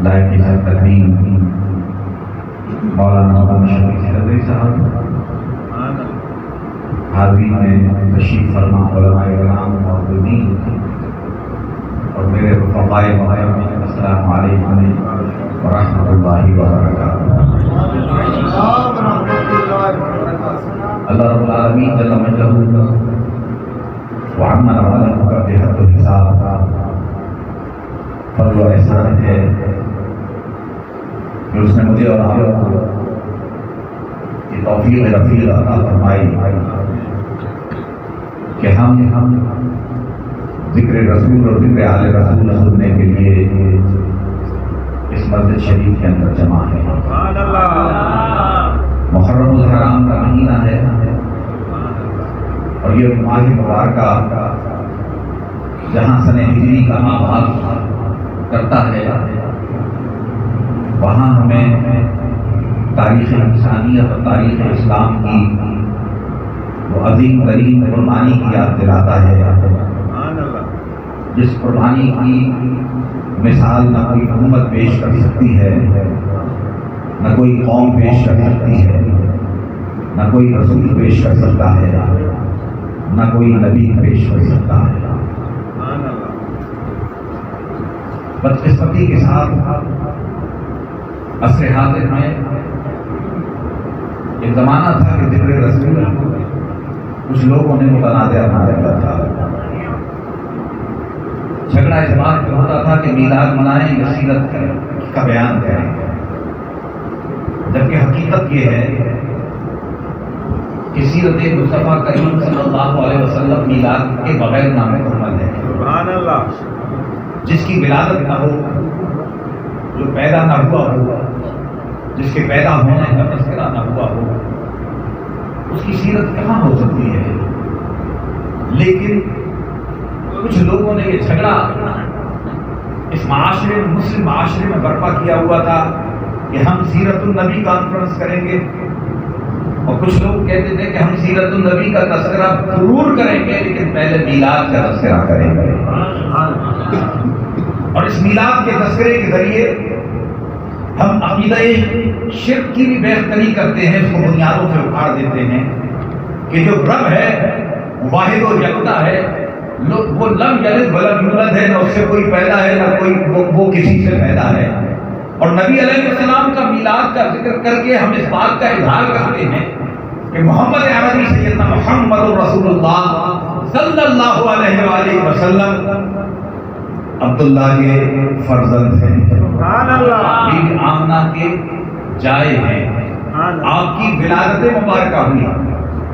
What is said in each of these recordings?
لائق تقریم مولانا محمد شفیع رضوی صاحب، حاضرین میں تشریف فرما علماء کرام موجودین اور میرے رفقائے محترم، السلام علیکم ورحمۃ اللہ وبرکاتہ۔ اللہ رب العالمین جل مجدہ وعم العالم کا بے حد حساب فضل و احسان ہے کہ اس نے مجھے اور آپ کو یہ توفیق رفیق عطا فرمائی کہ ہم ذکر رسول اور ذکر آل رسول سننے کے لیے اس مسجد شریف کے اندر جمع ہے۔ محرم الحرام کا مہینہ ہے اور یہ ماہ مبارکہ جہاں سن ہجری کا آغاز کرتا ہے، وہاں ہمیں تاریخ انسانیت اور تاریخ اسلام کی وہ عظیم ترین قربانی کی یاد دلاتا ہے، جس قربانی کی مثال نہ کوئی حکومت پیش کر سکتی ہے، نہ کوئی قوم پیش کر سکتی ہے، نہ کوئی رسول پیش کر سکتا ہے، نہ کوئی نبی پیش کر سکتا ہے۔ بدقسمتی کے ساتھ عصر حاضر میں ایک زمانہ تھا کہ ذکر رسول کچھ لوگوں نے متنازع بنا رکھا تھا۔ جھگڑا اس بات پہ ہوتا تھا کہ میلاد منائیں یا سیرت کا بیان کریں، جبکہ حقیقت یہ ہے کہ سیرت مصطفیٰ کریم صلی اللہ علیہ وسلم میلاد کے بغیر نامکمل ہے۔ سبحان اللہ۔ جس کی ولادت نہ ہو، جو پیدا نہ ہوا ہو، جس کے پیدا ہونے کا تذکرہ نہ ہوا ہو، اس کی سیرت کہاں ہو سکتی ہے؟ لیکن کچھ لوگوں نے یہ جھگڑا اس معاشرے میں، مسلم معاشرے میں برپا کیا ہوا تھا کہ ہم سیرت النبی کانفرنس کریں گے، اور کچھ لوگ کہتے تھے کہ ہم سیرت النبی کا تذکرہ ضرور کریں گے لیکن پہلے میلاد کا تذکرہ کریں گے، اور اس میلاد کے تذکرے کے ذریعے ہم عقیدہ شرک کی بھی بہتری کرتے ہیں، اس کو بنیادوں سے اکھاڑ دیتے ہیں کہ جو رب ہے واحد و یکتا ہے، وہ لم یلد ولم یولد ہے، نہ اس سے کوئی پیدا ہے نہ کوئی وہ کسی سے پیدا ہے، اور نبی علیہ السلام کا میلاد کا ذکر کر کے ہم اس بات کا اظہار کرتے ہیں کہ محمد عربی سیدنا محمد رسول اللہ صلی اللہ علیہ وآلہ وسلم عبداللہ کے فرزند ہیں، بی آمنہ کے جائے ہیں، آپ کی ولادت مبارکہ ہوئی،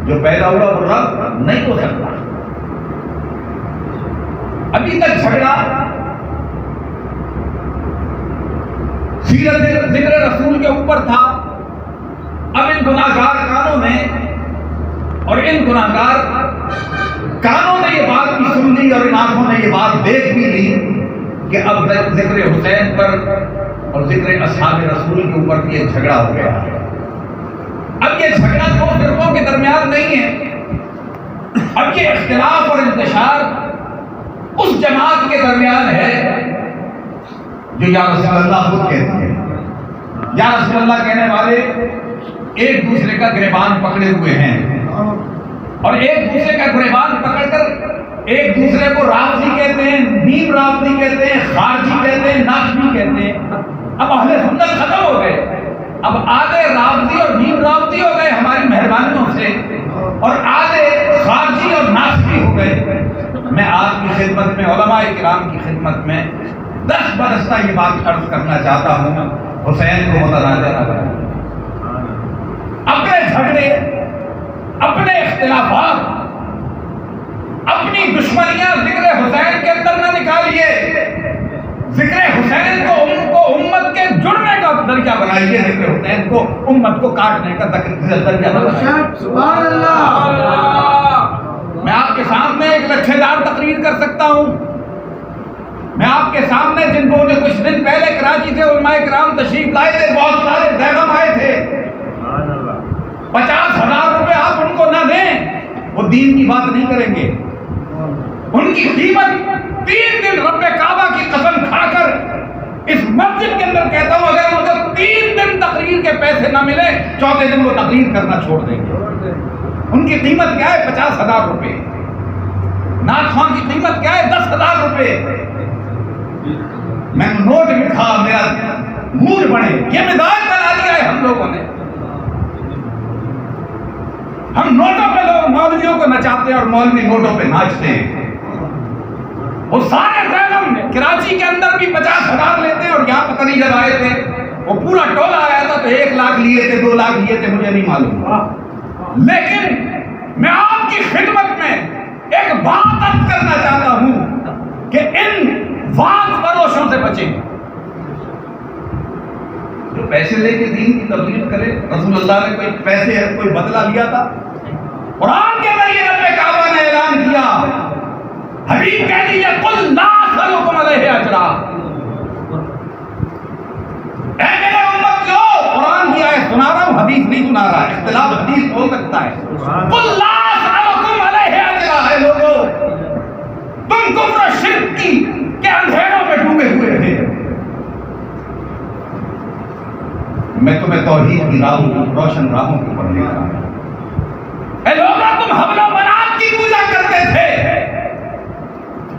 جو پیدا ہوا وہ رب نہیں ہو سکتا۔ ابھی تک جھگڑا سیرت ذکر رسول کے اوپر تھا، اب ان گناہگار کانوں میں اور ان گناہگار کانوں نے یہ بات بھی سن لی اور ان آنکھوں نے یہ بات دیکھ بھی لی کہ اب ذکر حسین پر اور ذکر اصحاب رسول کے اوپر بھی یہ جھگڑا ہو گیا ہے۔ اب یہ جھگڑا دو فرقوں کے درمیان نہیں ہے، اب یہ اختلاف اور انتشار اس جماعت کے درمیان ہے جو یا رسول اللہ خود کہتے ہیں۔ یا رسول اللہ کہنے والے ایک دوسرے کا گریبان پکڑے ہوئے ہیں اور ایک دوسرے کا گریبان پکڑ کر ایک دوسرے کو رافضی کہتے ہیں، نیم رافضی کہتے ہیں، خارجی کہتے ہیں، ناشمی کہتے ہیں۔ اب اہل سنت ختم ہو گئے، اب آدھے رافضی اور نیم رافضی ہو گئے ہماری مہربانیوں سے، اور آدھے خارجی اور ناشمی ہو گئے۔ میں آپ کی خدمت میں، علماء کرام کی خدمت میں دس برستہ یہ بات عرض کرنا چاہتا ہوں، حسین کو متنازع نہ کریں، اپنے جھگڑے، اپنے اختلافات، اپنی دشمنیاں ذکر حسین کے اندر نہ نکالیے، ذکر حسین کو امت کے جڑنے کا ذریعہ بنائیے، ذکر حسین کو امت کو کاٹنے کا ذریعہ بنائیے۔ سبحان اللہ۔ میں آپ کے سامنے ایک لچھے دار تقریر کر سکتا ہوں، میں آپ کے سامنے جن کو کچھ دن پہلے کراچی سے علماء کرام تشریف لائے تھے، بہت سارے پیغام آئے تھے، 50,000 روپے آپ ان کو نہ دیں وہ دین کی بات نہیں کریں گے، ان کی قیمت 3 دن رب کعبہ کی قسم کھا کر اس مسجد کے اندر کہتا ہوں اگر مجھے 3 دن تقریر کے پیسے نہ ملے 4تھے دن وہ تقریر کرنا چھوڑ دیں گے. ان کی قیمت کیا ہے؟ 50,000 روپے. نعت خواں کی قیمت کیا ہے؟ 10,000 روپے. میں نے نوٹ لکھا, میرا مور بڑھے. یہ مزاج بنا لیا ہے ہم لوگوں نے. ہم نوٹوں پہ لوگ مولویوں کو نچاتے ہیں اور مولوی نوٹوں پہ ناچتے ہیں. وہ سارے غیرم کراچی کے اندر بھی 50,000 لیتے ہیں اور یہاں پتہ نہیں جب آئے تھے وہ پورا ٹولہ آیا تھا تو 1 لاکھ لیے تھے 2 لاکھ لیے تھے مجھے نہیں معلوم. لیکن میں آپ کی خدمت میں ایک بات عرض کرنا چاہتا ہوں کہ ان واض فروشوں سے بچیں. جو پیسے لے کے دین کی تبلیغ کرے. رسول اللہ نے کوئی پیسے کوئی بدلہ لیا تھا؟ قرآن کے ذریعے رب کعبہ نے اعلان کیا, حبیب کہہ دیجئے قل لا اسألکم علیہ اجرا. اے میرے امتیو, قرآن کی آیت سنا رہا ہوں, حدیث نہیں سنا رہا. اختلاف حدیث ہو سکتا ہے. قل لا اسألکم علیہ اجرا. ہے لوگو, تم کفر و شرک کی کے اندھیروں میں ڈوبے ہوئے تھے, میں تمہیں توحید کی راہوں روشن راہوں کے اوپر لے کر آیا. اے لوگو, تم حبل و منات کی پوجا کرتے تھے,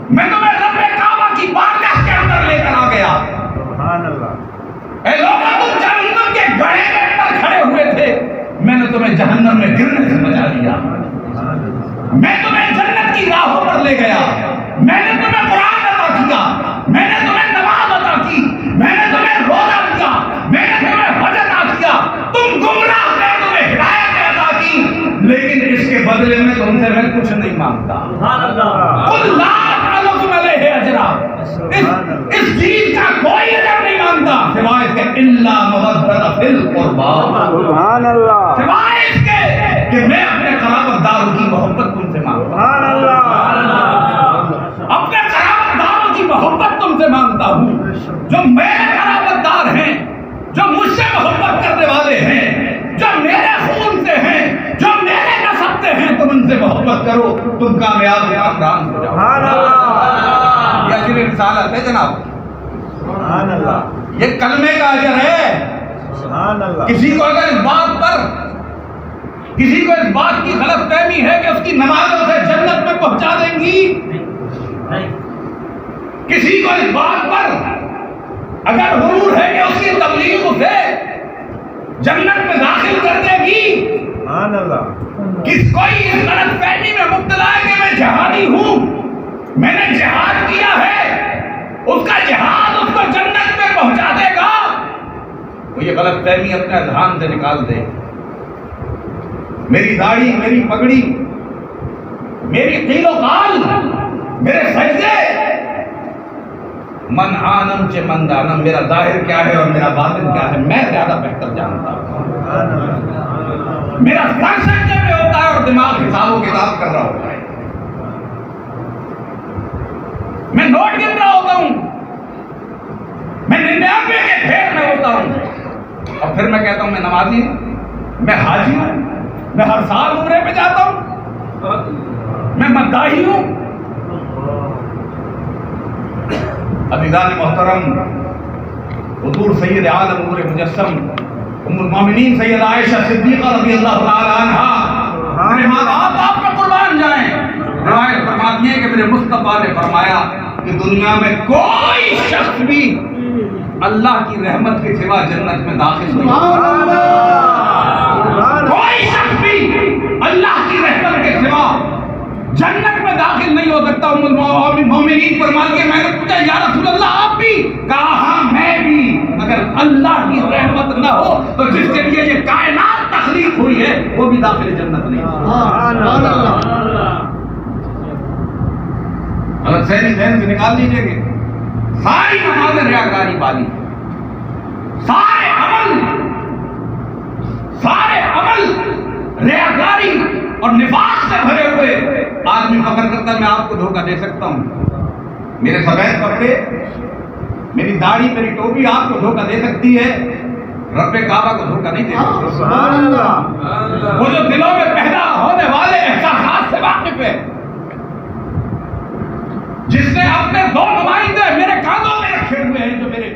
میں تمہیں رب کعبہ کی بارگاہ کے اندر لے کر آ گیا. سبحان اللہ. اے لوگو, تم جہنم کے گڑھے کے اندر کھڑے ہوئے تھے, میں نے تمہیں جہنم میں گرنے سے بچا لیا. میں تمہیں جنت کی راہوں پر لے گیا. میں نے تمہیں قرآن عطا کیا, میں نے تمہیں نماز عطا کی, میں نے تمہیں روزہ دیا, میں نے تمہیں حج عطا کیا. تم گمراہ تھے, تمہیں ہدایت عطا کی, لیکن اس کے بدلے میں تم سے میں کچھ نہیں مانگتا. قل لا اسألکم علیہ اجرا. اس چیز کا کوئی اجر نہیں مانگتا سوائے اس کے الا مودۃ فی القربی. سبحان اللہ. سوائے اس کے کہ میں اپنے قرابت داروں کی محبت تم سے مانگتا ہوں. سبحان اللہ. اپنے قرابت داروں کی محبت تم سے مانگتا ہوں. جو میرے قرابت دار ہیں, جو مجھ سے محبت کرنے والے ہیں, جو میرے خون سے ہیں, جو میرے نسب سے ہیں, تم ان سے محبت کرو, تم کامیاب کامران ہو جاؤ. سبحان اللہ. یہ اجر رسالت ہے جناب. سبحان اللہ. یہ کلمے کا اجر ہے. سبحان اللہ. کسی کو اگر اس بات پر, کسی کو اس بات کی غلط فہمی ہے کہ اس کی نمازوں سے جنت میں پہنچا دیں گی, کسی کو اس بات پر اگر غرور ہے کہ اس کی تبلیغ اسے جنت میں داخل کر دے گی, سبحان اللہ. کس کوئی اس غلط فہمی میں مبتلا ہے کہ میں جہادی ہوں, میں نے جہاد کیا ہے, اس کا جہاد اس کو جنت میں پہنچا دے گا, وہ یہ غلط فہمی اپنے اذہان سے نکال دے. میری داڑھی, میری پگڑی, میری قیل و قال, میرے سجدے, من آنم چے من دانم, میرا ظاہر کیا ہے اور میرا باطن کیا ہے میں زیادہ بہتر جانتا ہوں. میرا سر سجدے میں ہوتا ہے اور دماغ حساب و کتاب کر رہا ہوتا ہے. میں نوٹ گن رہا ہوتا ہوں, میں 99 کے ڈھیر میں ہوتا ہوں, اور پھر میں کہتا ہوں میں نمازی ہوں, میں حاجی ہوں, میں ہر سال عمرے پہ جاتا ہوں, میں مداحی ہوں. عزیزان محترم, حضور سید عالم نور مجسم ام المومنین سید عائشہ صدیقہ رضی اللہ تعالی عنہا, میرے ماں باپ آپ پہ قربان جائیں, روایت فرماتی ہے کہ میرے مصطفیٰ نے فرمایا کہ دنیا میں کوئی شخص بھی اللہ کی رحمت کے سوا جنت میں داخل نہیں ہوگا. کوئی شخص بھی اللہ کی رحمت کے سوا جنت میں داخل نہیں ہو سکتا. ام المومنین فرماتی ہے میں نے پوچھا یا رسول اللہ آپ بھی؟ کہا ہاں میں بھی. اگر اللہ کی رحمت نہ ہو تو جس کے لیے یہ کائنات تخلیق ہوئی ہے وہ بھی داخل جنت نہیں ہوگا. غلط فہمی ذہن سے نکال دیجیے گے. ساری نمازیں ریاکاری والی, سارے عمل ریاکاری اور نفاق سے بھرے ہوئے. آدمی فخر کرتا ہے میں آپ کو دھوکہ دے سکتا ہوں, میرے سفید کپڑے, میری داڑھی, میری ٹوپی آپ کو دھوکہ دے سکتی ہے, رب کعبہ کو دھوکہ نہیں دے سکتی. سبحان اللہ. وہ جو دلوں میں پیدا ہونے والے احساسات سے واقف ہے, جس نے اپنے 2 نمائندے میرے کاندھوں میں رکھے ہوئے ہیں جو میرے